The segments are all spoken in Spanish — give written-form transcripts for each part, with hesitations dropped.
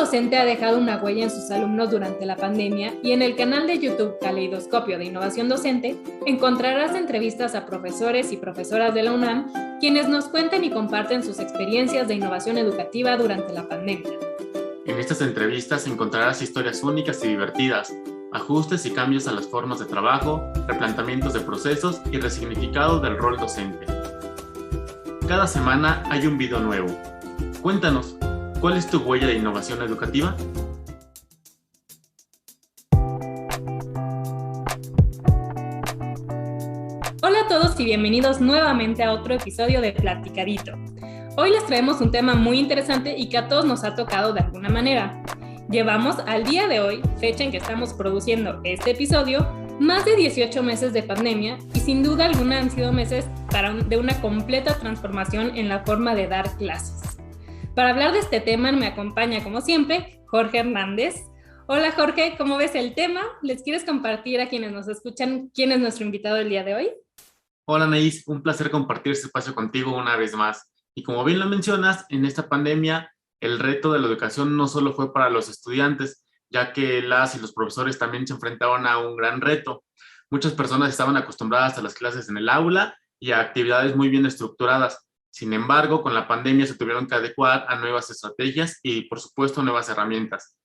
docente ha dejado una huella en sus alumnos durante la pandemia y en el canal de YouTube Caleidoscopio de Innovación Docente encontrarás entrevistas a profesores y profesoras de la UNAM quienes nos cuentan y comparten sus experiencias de innovación educativa durante la pandemia. En estas entrevistas encontrarás historias únicas y divertidas, ajustes y cambios a las formas de trabajo, replanteamientos de procesos y resignificado del rol docente. Cada semana hay un video nuevo. Cuéntanos, ¿cuál es tu huella de innovación educativa? Hola a todos y bienvenidos nuevamente a otro episodio de Platicadito. Hoy les traemos un tema muy interesante y que a todos nos ha tocado de alguna manera. Llevamos al día de hoy, fecha en que estamos produciendo este episodio, más de 18 meses de pandemia y sin duda alguna han sido meses de una completa transformación en la forma de dar clases. Para hablar de este tema me acompaña, como siempre, Jorge Hernández. Hola Jorge, ¿cómo ves el tema? ¿Les quieres compartir a quienes nos escuchan quién es nuestro invitado del día de hoy? Hola Anaís, un placer compartir este espacio contigo una vez más. Y como bien lo mencionas, en esta pandemia el reto de la educación no solo fue para los estudiantes, ya que las y los profesores también se enfrentaron a un gran reto. Muchas personas estaban acostumbradas a las clases en el aula y a actividades muy bien estructuradas. Sin embargo, con la pandemia se tuvieron que adecuar a nuevas estrategias y, por supuesto, nuevas herramientas.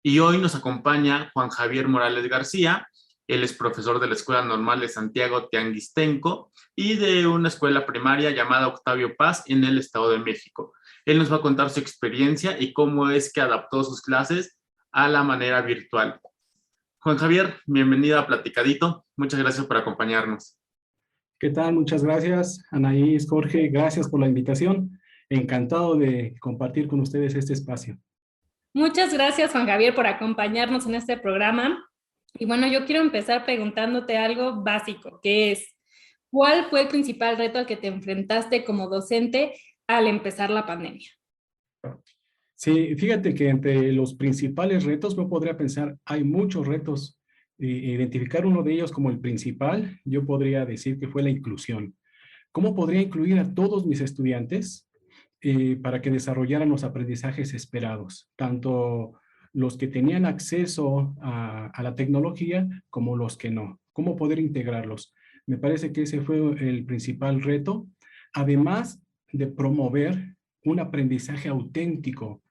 Y hoy nos acompaña Juan Javier Morales García. Él es profesor de la Escuela Normal de Santiago Tianguistenco y de una escuela primaria llamada Octavio Paz en el Estado de México. Él nos va a contar su experiencia y cómo es que adaptó sus clases a la manera virtual. Juan Javier, bienvenido a Platicadito. Muchas gracias por acompañarnos. ¿Qué tal? Muchas gracias, Anaís, Jorge. Gracias por la invitación. Encantado de compartir con ustedes este espacio. Muchas gracias, Juan Javier, por acompañarnos en este programa. Y bueno, yo quiero empezar preguntándote algo básico, que es, ¿cuál fue el principal reto al que te enfrentaste como docente al empezar la pandemia? Sí, fíjate que entre los principales retos, yo podría pensar, hay muchos retos. Identificar uno de ellos como el principal, yo podría decir que fue la inclusión. ¿Cómo podría incluir a todos mis estudiantes para que desarrollaran los aprendizajes esperados? Tanto los que tenían acceso a la tecnología como los que no. ¿Cómo poder integrarlos? Me parece que ese fue el principal reto, además de promover un aprendizaje auténtico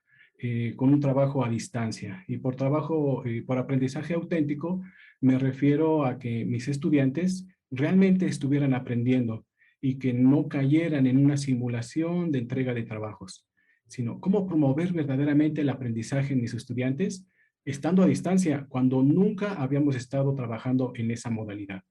con un trabajo a distancia. Y por aprendizaje auténtico, me refiero a que mis estudiantes realmente estuvieran aprendiendo y que no cayeran en una simulación de entrega de trabajos, sino cómo promover verdaderamente el aprendizaje en mis estudiantes estando a distancia cuando nunca habíamos estado trabajando en esa modalidad.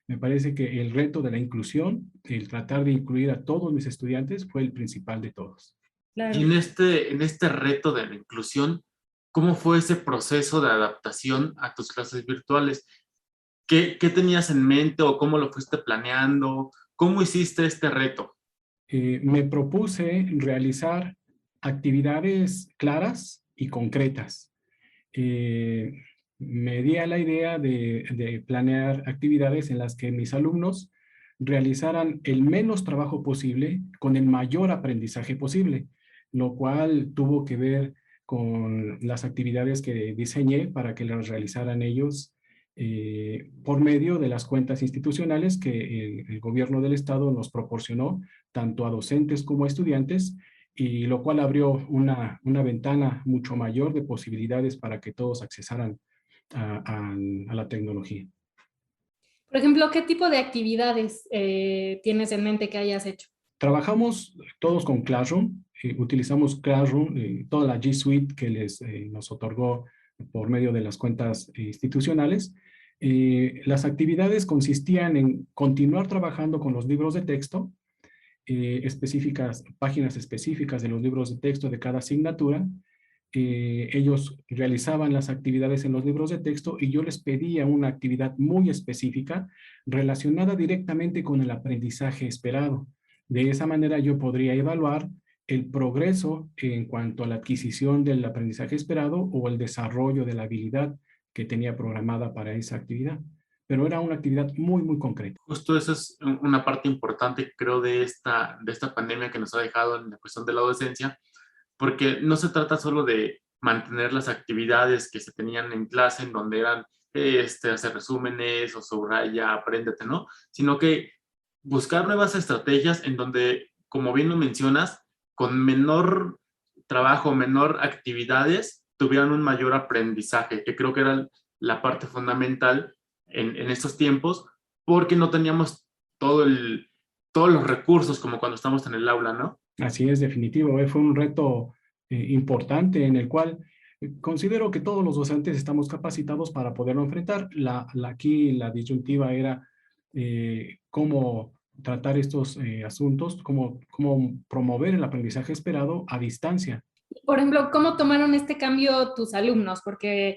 Me parece que el reto de la inclusión, el tratar de incluir a todos mis estudiantes, fue el principal de todos. Claro. Y en este reto de la inclusión, ¿cómo fue ese proceso de adaptación a tus clases virtuales? ¿Qué tenías en mente o cómo lo fuiste planeando? ¿Cómo hiciste este reto? Me propuse realizar actividades claras y concretas. Me di a la idea de planear actividades en las que mis alumnos realizaran el menos trabajo posible con el mayor aprendizaje posible, lo cual tuvo que ver con las actividades que diseñé para que las realizaran ellos por medio de las cuentas institucionales que el gobierno del estado nos proporcionó, tanto a docentes como a estudiantes, y lo cual abrió una ventana mucho mayor de posibilidades para que todos accesaran a la tecnología. Por ejemplo, ¿qué tipo de actividades tienes en mente que hayas hecho? Trabajamos todos con Classroom, utilizamos Classroom, toda la G Suite que nos otorgó por medio de las cuentas institucionales. Las actividades consistían en continuar trabajando con los libros de texto, páginas específicas de los libros de texto de cada asignatura. Ellos realizaban las actividades en los libros de texto y yo les pedía una actividad muy específica relacionada directamente con el aprendizaje esperado. De esa manera yo podría evaluar el progreso en cuanto a la adquisición del aprendizaje esperado o el desarrollo de la habilidad que tenía programada para esa actividad. Pero era una actividad muy, muy concreta. Justo eso es una parte importante, creo, de esta pandemia que nos ha dejado en la cuestión de la docencia, porque no se trata solo de mantener las actividades que se tenían en clase, en donde eran hacer resúmenes o subraya, apréndete, ¿no? Sino que buscar nuevas estrategias en donde, como bien lo mencionas, con menor trabajo, menor actividades, tuvieran un mayor aprendizaje, que creo que era la parte fundamental en estos tiempos, porque no teníamos todos los recursos como cuando estamos en el aula, ¿no? Así es, definitivo. Fue un reto importante en el cual considero que todos los docentes estamos capacitados para poderlo enfrentar. Aquí la disyuntiva era cómo tratar estos asuntos, cómo promover el aprendizaje esperado a distancia. Por ejemplo, ¿cómo tomaron este cambio tus alumnos? Porque,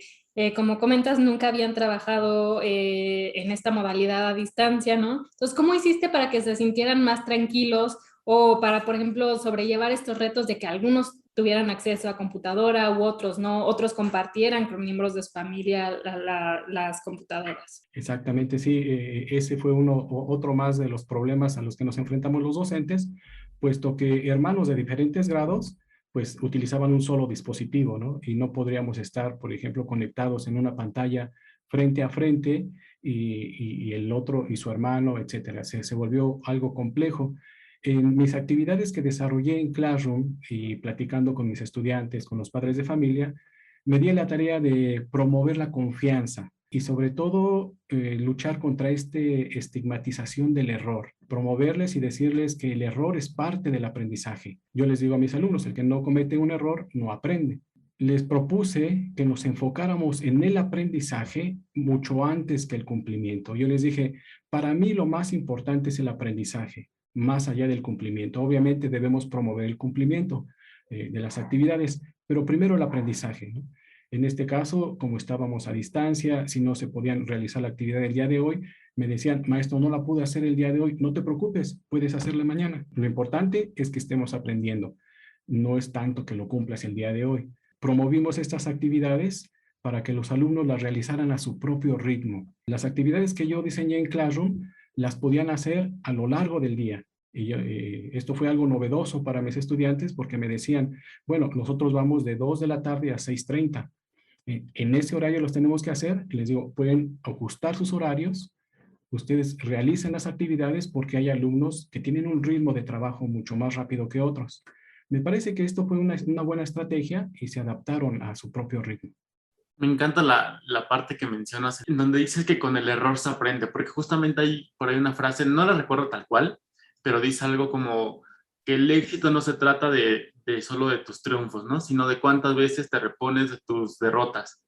como comentas, nunca habían trabajado en esta modalidad a distancia, ¿no? Entonces, ¿cómo hiciste para que se sintieran más tranquilos o para, por ejemplo, sobrellevar estos retos de que algunos tuvieran acceso a computadora u otros no, otros compartieran con miembros de su familia las computadoras? Exactamente, sí. Ese fue otro más de los problemas a los que nos enfrentamos los docentes, puesto que hermanos de diferentes grados pues utilizaban un solo dispositivo, ¿no? Y no podríamos estar, por ejemplo, conectados en una pantalla frente a frente y el otro y su hermano, etcétera. Se volvió algo complejo. En mis actividades que desarrollé en Classroom y platicando con mis estudiantes, con los padres de familia, me di la tarea de promover la confianza y sobre todo luchar contra esta estigmatización del error, promoverles y decirles que el error es parte del aprendizaje. Yo les digo a mis alumnos, el que no comete un error no aprende. Les propuse que nos enfocáramos en el aprendizaje mucho antes que el cumplimiento. Yo les dije, para mí lo más importante es el aprendizaje, más allá del cumplimiento. Obviamente debemos promover el cumplimiento de las actividades, pero primero el aprendizaje, ¿no? En este caso, como estábamos a distancia, si no se podían realizar la actividad del día de hoy, me decían, maestro, no la pude hacer el día de hoy, no te preocupes, puedes hacerla mañana. Lo importante es que estemos aprendiendo, no es tanto que lo cumplas el día de hoy. Promovimos estas actividades para que los alumnos las realizaran a su propio ritmo. Las actividades que yo diseñé en Classroom las podían hacer a lo largo del día. Y esto fue algo novedoso para mis estudiantes porque me decían, bueno, nosotros vamos de 2 de la tarde a 6:30. En ese horario los tenemos que hacer. Y les digo, pueden ajustar sus horarios. Ustedes realicen las actividades porque hay alumnos que tienen un ritmo de trabajo mucho más rápido que otros. Me parece que esto fue una buena estrategia y se adaptaron a su propio ritmo. Me encanta la parte que mencionas, en donde dices que con el error se aprende, porque justamente hay por ahí una frase, no la recuerdo tal cual, pero dice algo como que el éxito no se trata de solo de tus triunfos, ¿no? Sino de cuántas veces te repones de tus derrotas.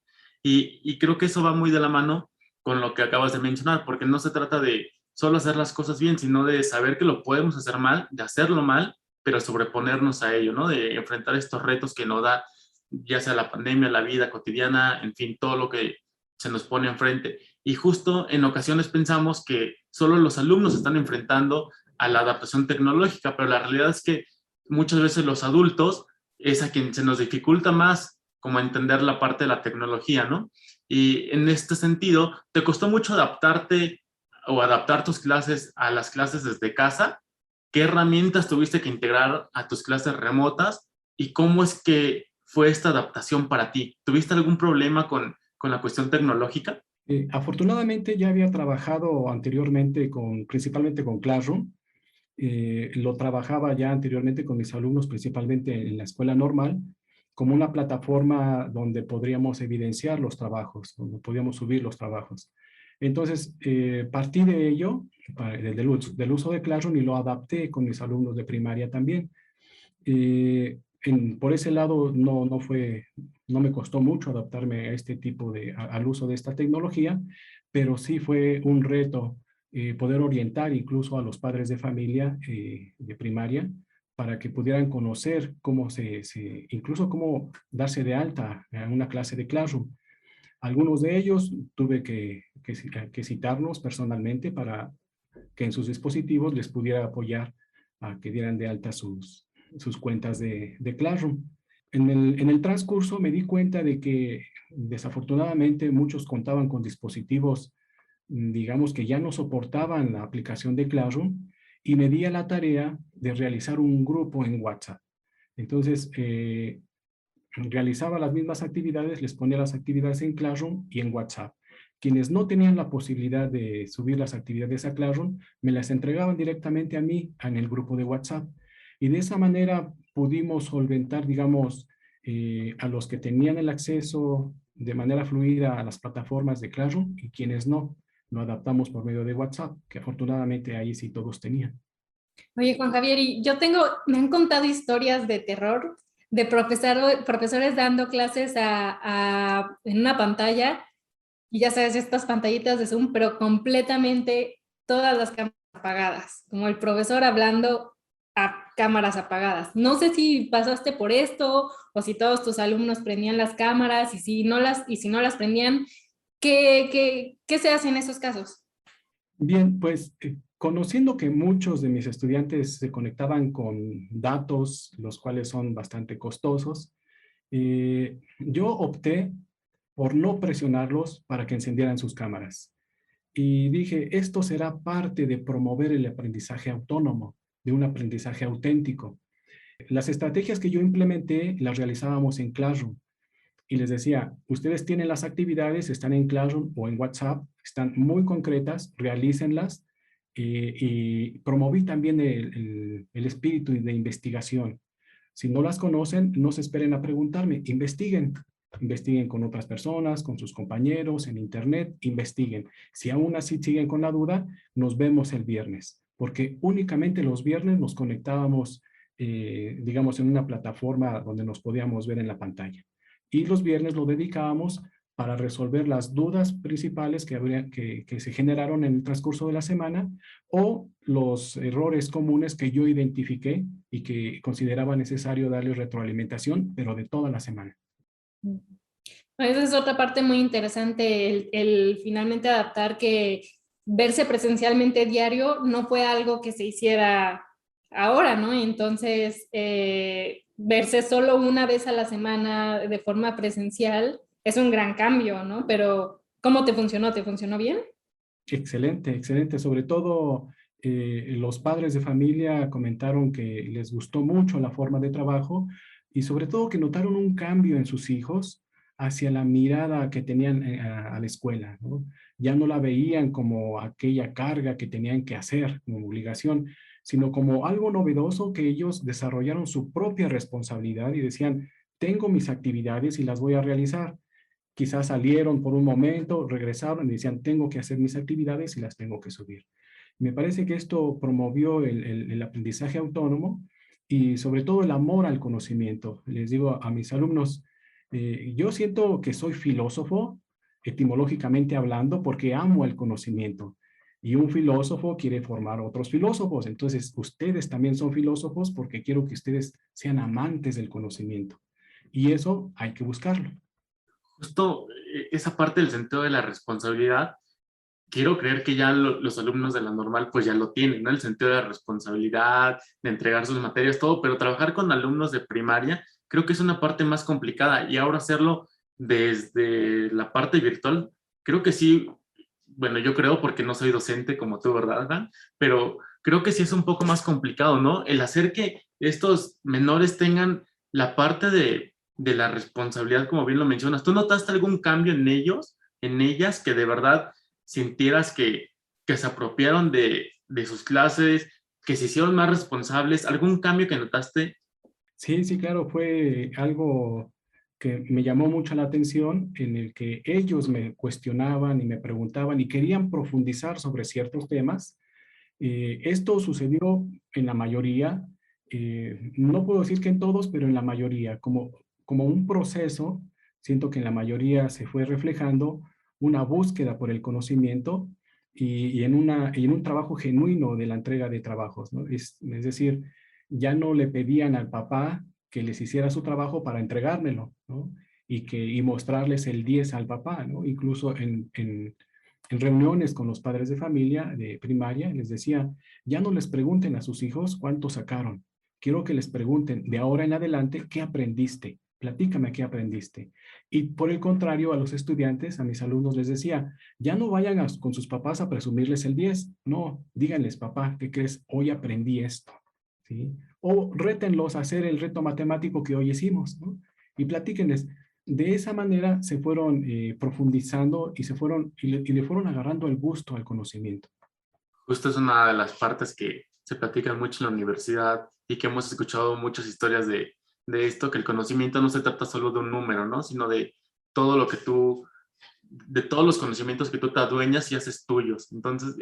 Y creo que eso va muy de la mano con lo que acabas de mencionar, porque no se trata de solo hacer las cosas bien, sino de saber que lo podemos hacer mal, de hacerlo mal, pero sobreponernos a ello, ¿no? De enfrentar estos retos que nos da ya sea la pandemia, la vida cotidiana, en fin, todo lo que se nos pone enfrente. Y justo en ocasiones pensamos que solo los alumnos están enfrentando a la adaptación tecnológica, pero la realidad es que muchas veces los adultos es a quien se nos dificulta más como entender la parte de la tecnología, ¿no? Y en este sentido, ¿te costó mucho adaptarte o adaptar tus clases a las clases desde casa? ¿Qué herramientas tuviste que integrar a tus clases remotas? ¿Y cómo es que fue esta adaptación para ti? ¿Tuviste algún problema con la cuestión tecnológica? Afortunadamente ya había trabajado anteriormente principalmente con Classroom. Lo trabajaba ya anteriormente con mis alumnos, principalmente en la escuela normal, como una plataforma donde podríamos evidenciar los trabajos, donde podíamos subir los trabajos. Entonces, partí de ello, del uso de Classroom, y lo adapté con mis alumnos de primaria también. Por ese lado no me costó mucho adaptarme a este tipo al uso de esta tecnología, pero sí fue un reto poder orientar incluso a los padres de familia de primaria para que pudieran conocer incluso cómo darse de alta en una clase de Classroom. Algunos de ellos tuve que citarnos personalmente para que en sus dispositivos les pudiera apoyar a que dieran de alta sus cuentas de Classroom. En el transcurso me di cuenta de que desafortunadamente muchos contaban con dispositivos, digamos, que ya no soportaban la aplicación de Classroom, y me di a la tarea de realizar un grupo en WhatsApp. Entonces, realizaba las mismas actividades, les ponía las actividades en Classroom y en WhatsApp. Quienes no tenían la posibilidad de subir las actividades a Classroom, me las entregaban directamente a mí en el grupo de WhatsApp. Y de esa manera pudimos solventar, digamos, a los que tenían el acceso de manera fluida a las plataformas de Classroom y quienes no, lo adaptamos por medio de WhatsApp, que afortunadamente ahí sí todos tenían. Oye, Juan Javier, y me han contado historias de terror de profesores dando clases en una pantalla, y ya sabes, estas pantallitas de Zoom, pero completamente todas las cámaras apagadas, como el profesor hablando a cámaras apagadas. No sé si pasaste por esto o si todos tus alumnos prendían las cámaras y si no las prendían, ¿qué se hace en esos casos? Bien, pues conociendo que muchos de mis estudiantes se conectaban con datos, los cuales son bastante costosos, yo opté por no presionarlos para que encendieran sus cámaras. Y dije, esto será parte de promover el aprendizaje autónomo, de un aprendizaje auténtico. Las estrategias que yo implementé las realizábamos en Classroom. Y les decía, ustedes tienen las actividades, están en Classroom o en WhatsApp, están muy concretas, realícenlas. Y promoví también el espíritu de investigación. Si no las conocen, no se esperen a preguntarme, investiguen. Investiguen con otras personas, con sus compañeros, en internet, investiguen. Si aún así siguen con la duda, nos vemos el viernes, porque únicamente los viernes nos conectábamos, digamos, en una plataforma donde nos podíamos ver en la pantalla. Y los viernes lo dedicábamos para resolver las dudas principales que se generaron en el transcurso de la semana o los errores comunes que yo identifiqué y que consideraba necesario darles retroalimentación, pero de toda la semana. Esa es otra parte muy interesante, el finalmente adaptar que verse presencialmente diario no fue algo que se hiciera ahora, ¿no? Entonces, verse solo una vez a la semana de forma presencial es un gran cambio, ¿no? Pero, ¿cómo te funcionó? ¿Te funcionó bien? Excelente, excelente. Sobre todo, los padres de familia comentaron que les gustó mucho la forma de trabajo y sobre todo que notaron un cambio en sus hijos hacia la mirada que tenían a la escuela, ¿no? Ya no la veían como aquella carga que tenían que hacer como obligación, sino como algo novedoso que ellos desarrollaron su propia responsabilidad y decían, tengo mis actividades y las voy a realizar. Quizás salieron por un momento, regresaron y decían, tengo que hacer mis actividades y las tengo que subir. Me parece que esto promovió el aprendizaje autónomo y sobre todo el amor al conocimiento. Les digo a mis alumnos, yo siento que soy filósofo, etimológicamente hablando, porque amo el conocimiento. Y un filósofo quiere formar otros filósofos. Entonces, ustedes también son filósofos porque quiero que ustedes sean amantes del conocimiento. Y eso hay que buscarlo. Justo esa parte del sentido de la responsabilidad, quiero creer que ya los alumnos de la normal pues ya lo tienen, ¿no? El sentido de la responsabilidad, de entregar sus materias, todo, pero trabajar con alumnos de primaria creo que es una parte más complicada y ahora hacerlo desde la parte virtual, creo que sí, bueno, yo creo porque no soy docente como tú, ¿verdad, Dan? Pero creo que sí es un poco más complicado, ¿no? El hacer que estos menores tengan la parte de la responsabilidad, como bien lo mencionas. ¿Tú notaste algún cambio en ellos, en ellas, que de verdad sintieras que se apropiaron de sus clases, que se hicieron más responsables? ¿Algún cambio que notaste? Sí, sí, claro, fue algo que me llamó mucho la atención, en el que ellos me cuestionaban y me preguntaban y querían profundizar sobre ciertos temas. Esto sucedió en la mayoría, no puedo decir que en todos, pero en la mayoría, como un proceso, siento que en la mayoría se fue reflejando una búsqueda por el conocimiento y en un trabajo genuino de la entrega de trabajos, ¿no? Es decir, ya no le pedían al papá que les hiciera su trabajo para entregármelo, ¿no? Y mostrarles el 10 al papá, ¿no? Incluso en reuniones con los padres de familia de primaria, les decía, ya no les pregunten a sus hijos cuánto sacaron. Quiero que les pregunten de ahora en adelante qué aprendiste. Platícame qué aprendiste. Y por el contrario, a los estudiantes, a mis alumnos les decía, ya no vayan con sus papás a presumirles el 10. No, díganles, papá, ¿qué crees? Hoy aprendí esto. ¿Sí? O rétenlos a hacer el reto matemático que hoy hicimos, ¿no? y platíquenles. De esa manera se fueron profundizando y le fueron agarrando el gusto al conocimiento. Justo es una de las partes que se platican mucho en la universidad y que hemos escuchado muchas historias de esto, que el conocimiento no se trata solo de un número, ¿no? Sino de todo lo que de todos los conocimientos que tú te adueñas y haces tuyos. Entonces,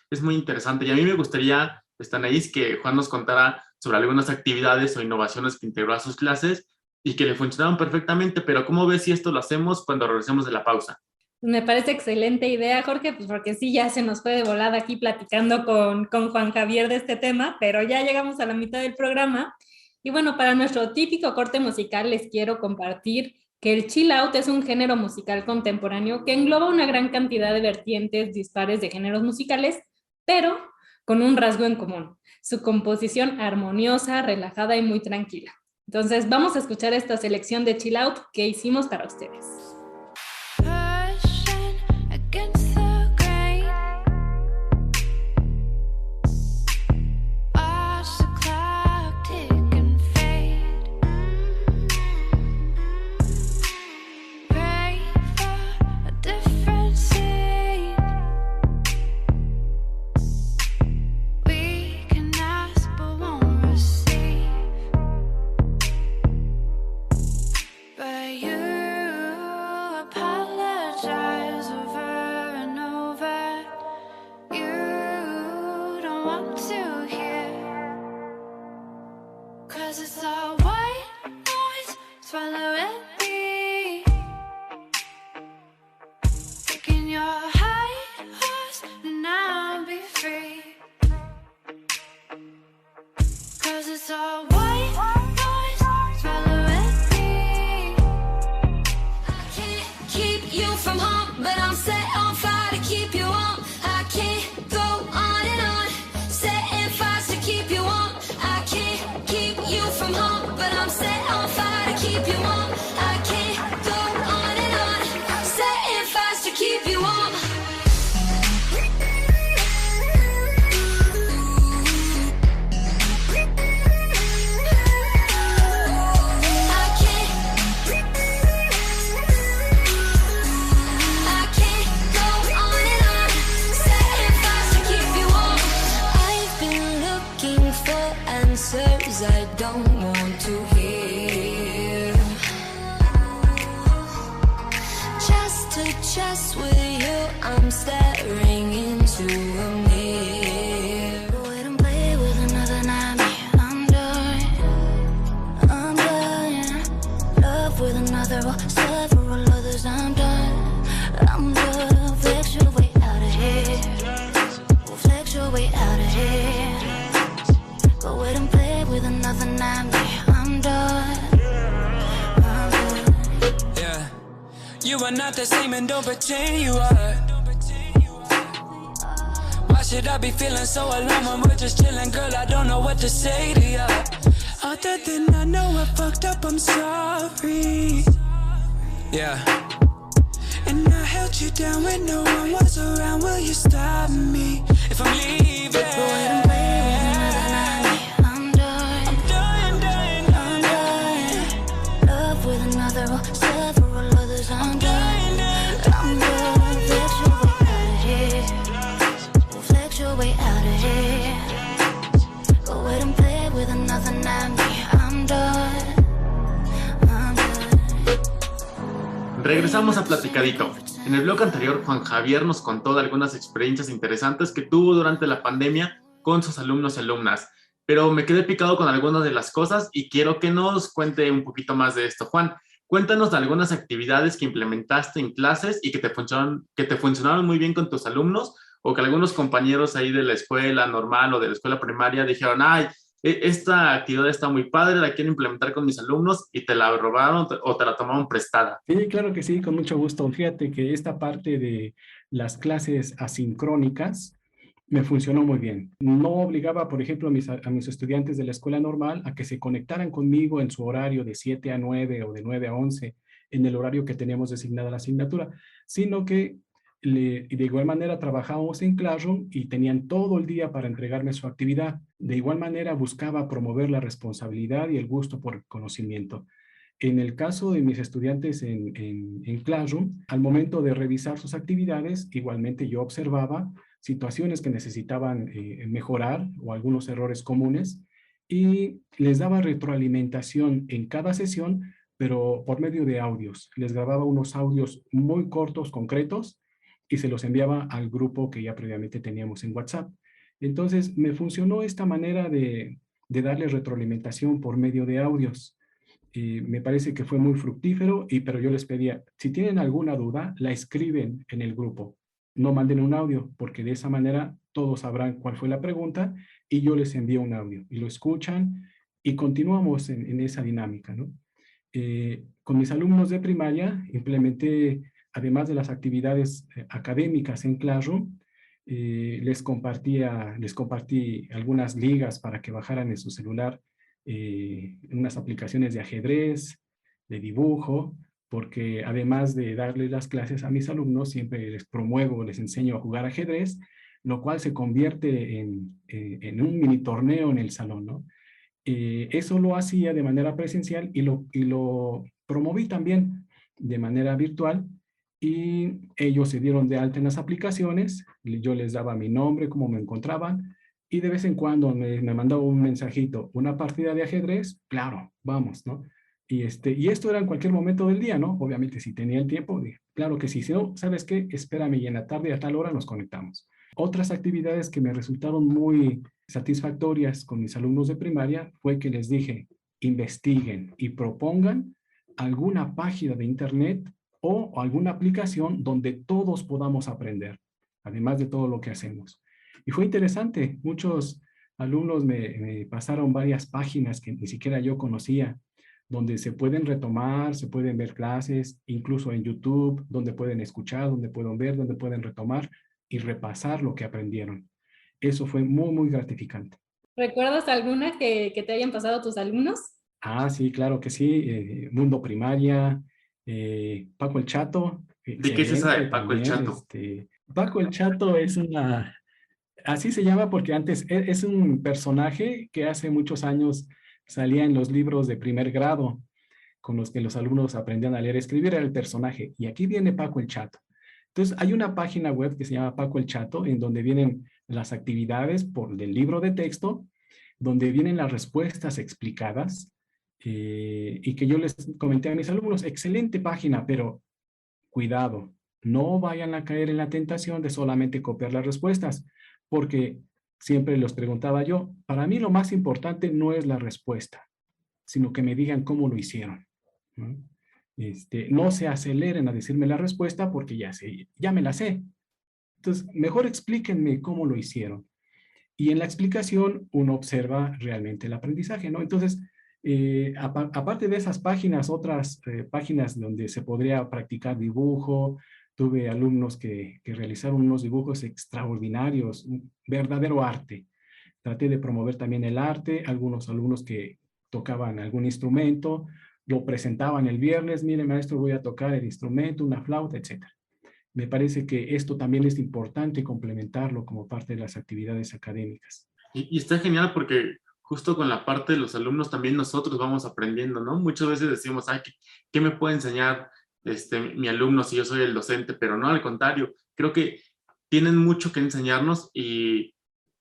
es muy interesante. Y a mí me gustaría, Anaís, que Juan nos contara sobre algunas actividades o innovaciones que integró a sus clases y que le funcionaron perfectamente, pero ¿cómo ves si esto lo hacemos cuando regresemos de la pausa? Me parece excelente idea, Jorge, pues porque sí, ya se nos fue de volada aquí platicando con Juan Javier de este tema, pero ya llegamos a la mitad del programa. Y bueno, para nuestro típico corte musical les quiero compartir que el chill out es un género musical contemporáneo que engloba una gran cantidad de vertientes dispares de géneros musicales, pero con un rasgo en común, su composición armoniosa, relajada y muy tranquila. Entonces vamos a escuchar esta selección de chill out que hicimos para ustedes. I don't want to hear. Chest to chest with you, I'm staring into a mirror. Wait and play with another night. I'm done. Love with another or several others. I'm done. Flex your way out of here. Flex your way out of here. Go wait and play with another night. I'm done. Yeah, you are not the same and don't pretend you are. Why should I be feeling so alone when we're just chilling, girl? I don't know what to say to you. Other than I know I fucked up, I'm sorry. Yeah. And I held you down when no one was around. Will you stop me if I'm leaving? Go wait and play with another night. I'm done. Love with another or several others. I'm done. Flex your way out of here. Go wait and play with another night. I'm done. Regresamos a Platicadito. En el blog anterior, Juan Javier nos contó de algunas experiencias interesantes que tuvo durante la pandemia con sus alumnos y alumnas, pero me quedé picado con algunas de las cosas y quiero que nos cuente un poquito más de esto. Juan, cuéntanos de algunas actividades que implementaste en clases y que te funcionaron muy bien con tus alumnos, o que algunos compañeros ahí de la escuela normal o de la escuela primaria dijeron, ay, esta actividad está muy padre, la quiero implementar con mis alumnos, y te la robaron o te la tomaron prestada. Sí, claro que sí, con mucho gusto. Fíjate que esta parte de las clases asincrónicas me funcionó muy bien. No obligaba, por ejemplo, a mis estudiantes de la escuela normal a que se conectaran conmigo en su horario de 7 a 9 o de 9 a 11, en el horario que teníamos designada la asignatura, sino que de igual manera trabajábamos en Classroom y tenían todo el día para entregarme su actividad. De igual manera buscaba promover la responsabilidad y el gusto por el conocimiento. En el caso de mis estudiantes en Classroom, al momento de revisar sus actividades, igualmente yo observaba situaciones que necesitaban mejorar o algunos errores comunes y les daba retroalimentación en cada sesión, pero por medio de audios. Les grababa unos audios muy cortos, concretos, y se los enviaba al grupo que ya previamente teníamos en WhatsApp. Entonces, me funcionó esta manera de darle retroalimentación por medio de audios. Me parece que fue muy fructífero, pero yo les pedía, si tienen alguna duda, la escriben en el grupo. No manden un audio, porque de esa manera todos sabrán cuál fue la pregunta y yo les envío un audio y lo escuchan y continuamos en esa dinámica, ¿no? Con mis alumnos de primaria implementé, además de las actividades académicas en Classroom, les compartí algunas ligas para que bajaran en su celular unas aplicaciones de ajedrez, de dibujo, porque además de darles las clases a mis alumnos, siempre les promuevo, les enseño a jugar ajedrez, lo cual se convierte en un mini torneo en el salón, ¿no? Eso lo hacía de manera presencial y lo promoví también de manera virtual y ellos se dieron de alta en las aplicaciones, yo les daba mi nombre, cómo me encontraban y de vez en cuando me mandaba un mensajito, una partida de ajedrez, claro, vamos, ¿no? Y esto era en cualquier momento del día, ¿no? Obviamente si tenía el tiempo, claro que sí, si no, ¿sabes qué? Espérame y en la tarde a tal hora nos conectamos. Otras actividades que me resultaron muy satisfactorias con mis alumnos de primaria fue que les dije, investiguen y propongan alguna página de internet o alguna aplicación donde todos podamos aprender, además de todo lo que hacemos. Y fue interesante, muchos alumnos me pasaron varias páginas que ni siquiera yo conocía, donde se pueden retomar, se pueden ver clases, incluso en YouTube, donde pueden escuchar, donde pueden ver, donde pueden retomar y repasar lo que aprendieron. Eso fue muy, muy gratificante. ¿Recuerdas alguna que te hayan pasado tus alumnos? Ah, sí, claro que sí. Mundo Primaria, Paco el Chato. ¿De qué es esa de Paco el también, Chato? Paco el Chato es así se llama porque antes es un personaje que hace muchos años salía en los libros de primer grado con los que los alumnos aprendían a leer y escribir, era el personaje. Y aquí viene Paco el Chato. Entonces, hay una página web que se llama Paco el Chato, en donde vienen las actividades del libro de texto, donde vienen las respuestas explicadas, y que yo les comenté a mis alumnos, excelente página, pero cuidado, no vayan a caer en la tentación de solamente copiar las respuestas, porque siempre los preguntaba yo, para mí lo más importante no es la respuesta, sino que me digan cómo lo hicieron, ¿no? No se aceleren a decirme la respuesta porque ya me la sé. Entonces, mejor explíquenme cómo lo hicieron. Y en la explicación uno observa realmente el aprendizaje, ¿no? Entonces, aparte de esas páginas, otras páginas donde se podría practicar dibujo, tuve alumnos que realizaron unos dibujos extraordinarios, un verdadero arte. Traté de promover también el arte, algunos alumnos que tocaban algún instrumento, lo presentaban el viernes, mire maestro, voy a tocar el instrumento, una flauta, etc. Me parece que esto también es importante complementarlo como parte de las actividades académicas. Y está genial porque justo con la parte de los alumnos también nosotros vamos aprendiendo, ¿no? Muchas veces decimos, ay, ¿qué me puede enseñar mi alumno si yo soy el docente? Pero no, al contrario, creo que tienen mucho que enseñarnos y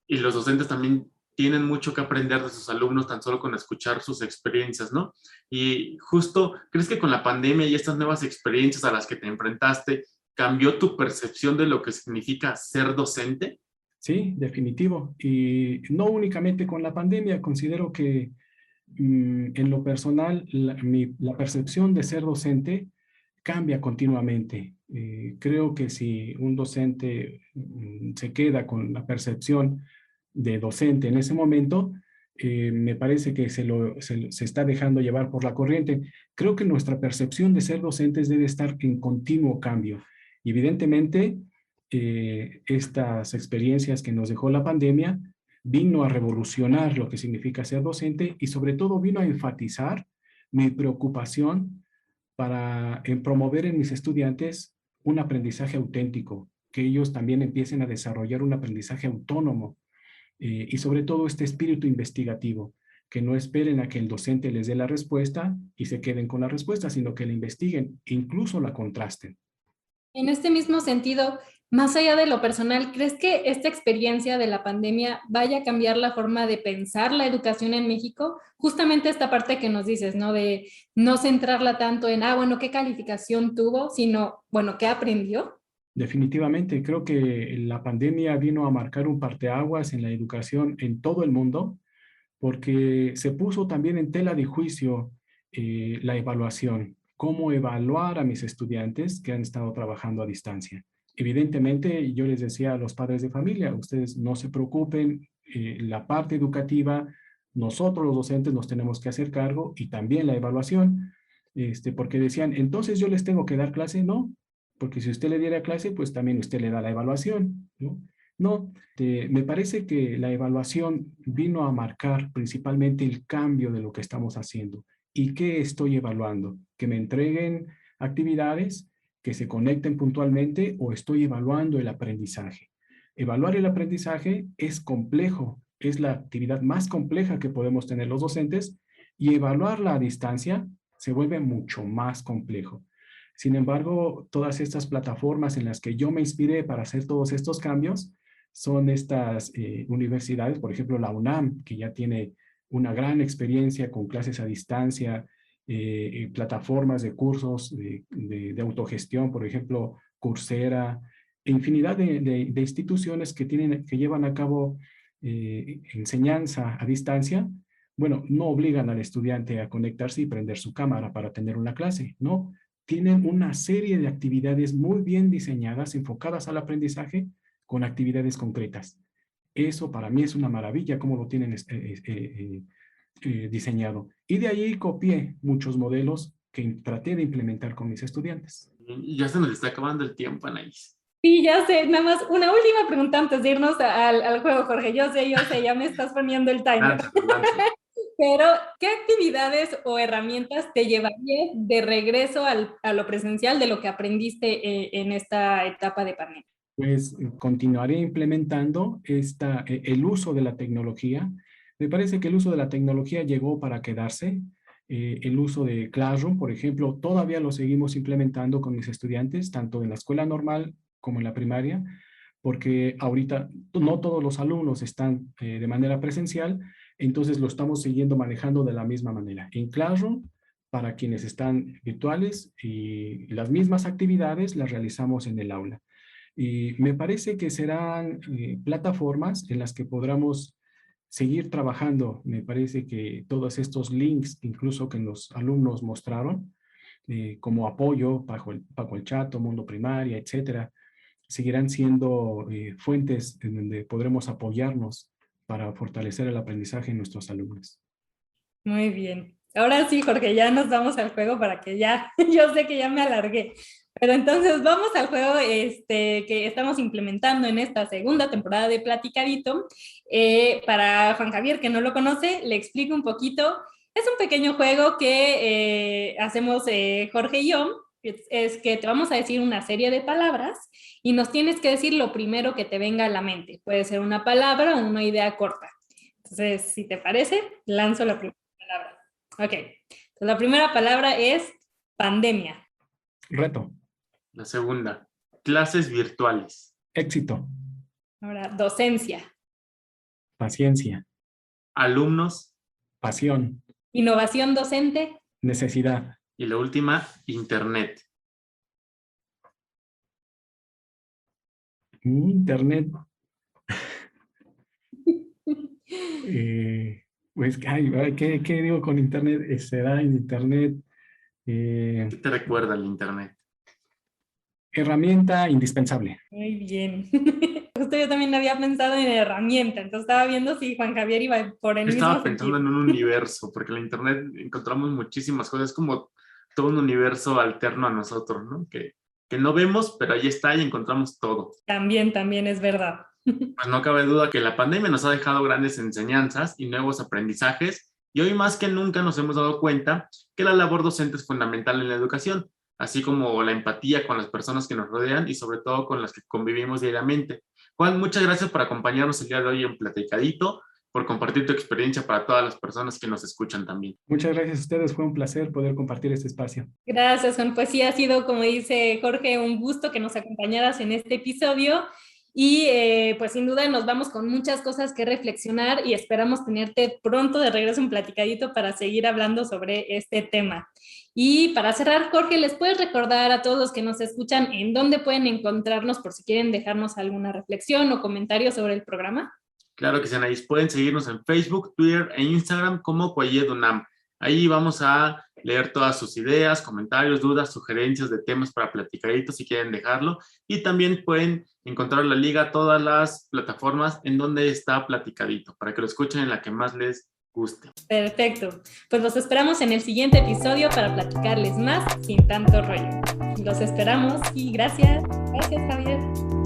los docentes también tienen mucho que aprender de sus alumnos tan solo con escuchar sus experiencias, ¿no? Y justo, ¿crees que con la pandemia y estas nuevas experiencias a las que te enfrentaste, cambió tu percepción de lo que significa ser docente? Sí, definitivo. Y no únicamente con la pandemia, considero que en lo personal la percepción de ser docente cambia continuamente. Creo que si un docente se queda con la percepción de docente en ese momento, me parece que se está dejando llevar por la corriente. Creo que nuestra percepción de ser docentes debe estar en continuo cambio. Y evidentemente, estas experiencias que nos dejó la pandemia vino a revolucionar lo que significa ser docente y sobre todo vino a enfatizar mi preocupación para promover en mis estudiantes un aprendizaje auténtico, que ellos también empiecen a desarrollar un aprendizaje autónomo y sobre todo este espíritu investigativo. que no esperen a que el docente les dé la respuesta y se queden con la respuesta, sino que la investiguen e incluso la contrasten. En este mismo sentido, más allá de lo personal, ¿crees que esta experiencia de la pandemia vaya a cambiar la forma de pensar la educación en México? Justamente esta parte que nos dices, ¿no? De no centrarla tanto en, bueno, ¿qué calificación tuvo? Sino, bueno, ¿qué aprendió? Definitivamente, creo que la pandemia vino a marcar un parteaguas en la educación en todo el mundo, porque se puso también en tela de juicio la evaluación, cómo evaluar a mis estudiantes que han estado trabajando a distancia. Evidentemente, yo les decía a los padres de familia, ustedes no se preocupen, la parte educativa, nosotros los docentes nos tenemos que hacer cargo y también la evaluación, porque decían, entonces yo les tengo que dar clase, no, porque si usted le diera clase, pues también usted le da la evaluación, ¿no? No, me parece que la evaluación vino a marcar principalmente el cambio de lo que estamos haciendo. ¿Y qué estoy evaluando? Que me entreguen actividades, que se conecten puntualmente o estoy evaluando el aprendizaje. Evaluar el aprendizaje es complejo, es la actividad más compleja que podemos tener los docentes y evaluarla a distancia se vuelve mucho más complejo. Sin embargo, todas estas plataformas en las que yo me inspiré para hacer todos estos cambios son estas universidades, por ejemplo, la UNAM, que ya tiene una gran experiencia con clases a distancia, plataformas de cursos de autogestión, por ejemplo, Coursera, infinidad de instituciones que llevan a cabo enseñanza a distancia. Bueno, no obligan al estudiante a conectarse y prender su cámara para tener una clase, ¿no? Tienen una serie de actividades muy bien diseñadas, enfocadas al aprendizaje, con actividades concretas. Eso para mí es una maravilla, cómo lo tienen diseñado. Y de ahí copié muchos modelos que traté de implementar con mis estudiantes. Y ya se nos está acabando el tiempo, Anaís. Sí, ya sé, nada más una última pregunta antes de irnos al juego, Jorge. Yo sé, ya me estás poniendo el timer. Pero, ¿qué actividades o herramientas te llevarías de regreso a lo presencial de lo que aprendiste en esta etapa de pandemia? Pues continuaré implementando el uso de la tecnología. Me parece que el uso de la tecnología llegó para quedarse. El uso de Classroom, por ejemplo, todavía lo seguimos implementando con mis estudiantes, tanto en la escuela normal como en la primaria, porque ahorita no todos los alumnos están de manera presencial, entonces lo estamos siguiendo manejando de la misma manera. En Classroom, para quienes están virtuales, y las mismas actividades las realizamos en el aula. Y me parece que serán plataformas en las que podamos seguir trabajando. Me parece que todos estos links, incluso que los alumnos mostraron, como apoyo, bajo el chat, Mundo Primaria, etcétera, seguirán siendo fuentes en donde podremos apoyarnos para fortalecer el aprendizaje en nuestros alumnos. Muy bien. Ahora sí, Jorge, ya nos vamos al juego para que ya, yo sé que ya me alargué. Pero entonces vamos al juego que estamos implementando en esta segunda temporada de Platicadito. Para Juan Javier, que no lo conoce, le explico un poquito. Es un pequeño juego que hacemos Jorge y yo. Es que te vamos a decir una serie de palabras y nos tienes que decir lo primero que te venga a la mente. Puede ser una palabra o una idea corta. Entonces, si te parece, lanzo la primera palabra. Ok. Entonces, la primera palabra es pandemia. Reto. La segunda, clases virtuales. Éxito. Ahora, docencia. Paciencia. Alumnos. Pasión. Innovación docente. Necesidad. Y la última, internet. Internet. Pues, ¿qué digo con internet? Será en internet. ¿Qué te recuerda el internet? Herramienta indispensable. Muy bien. Justo yo también había pensado en herramienta, entonces estaba viendo si Juan Javier iba por el mismo Estaba pensando en un universo, porque en la internet encontramos muchísimas cosas, como todo un universo alterno a nosotros, ¿no? Que no vemos, pero ahí está y encontramos todo. También es verdad. Pues no cabe duda que la pandemia nos ha dejado grandes enseñanzas y nuevos aprendizajes, y hoy más que nunca nos hemos dado cuenta que la labor docente es fundamental en la educación, así como la empatía con las personas que nos rodean y sobre todo con las que convivimos diariamente. Juan, muchas gracias por acompañarnos el día de hoy en Platicadito, por compartir tu experiencia para todas las personas que nos escuchan también. Muchas gracias a ustedes, fue un placer poder compartir este espacio. Gracias, Juan. Pues sí, ha sido, como dice Jorge, un gusto que nos acompañaras en este episodio. Y pues sin duda nos vamos con muchas cosas que reflexionar y esperamos tenerte pronto de regreso en Platicadito para seguir hablando sobre este tema. Y para cerrar, Jorge, ¿les puedes recordar a todos los que nos escuchan en dónde pueden encontrarnos por si quieren dejarnos alguna reflexión o comentario sobre el programa? Claro que sí, Anaís. Pueden seguirnos en Facebook, Twitter e Instagram como Cuayed UNAM. Ahí vamos a leer todas sus ideas, comentarios, dudas, sugerencias de temas para Platicadito si quieren dejarlo. Y también pueden encontrar la liga a todas las plataformas en donde está Platicadito, para que lo escuchen en la que más les guste. Perfecto. Pues los esperamos en el siguiente episodio para platicarles más sin tanto rollo. Los esperamos y gracias. Gracias, Javier.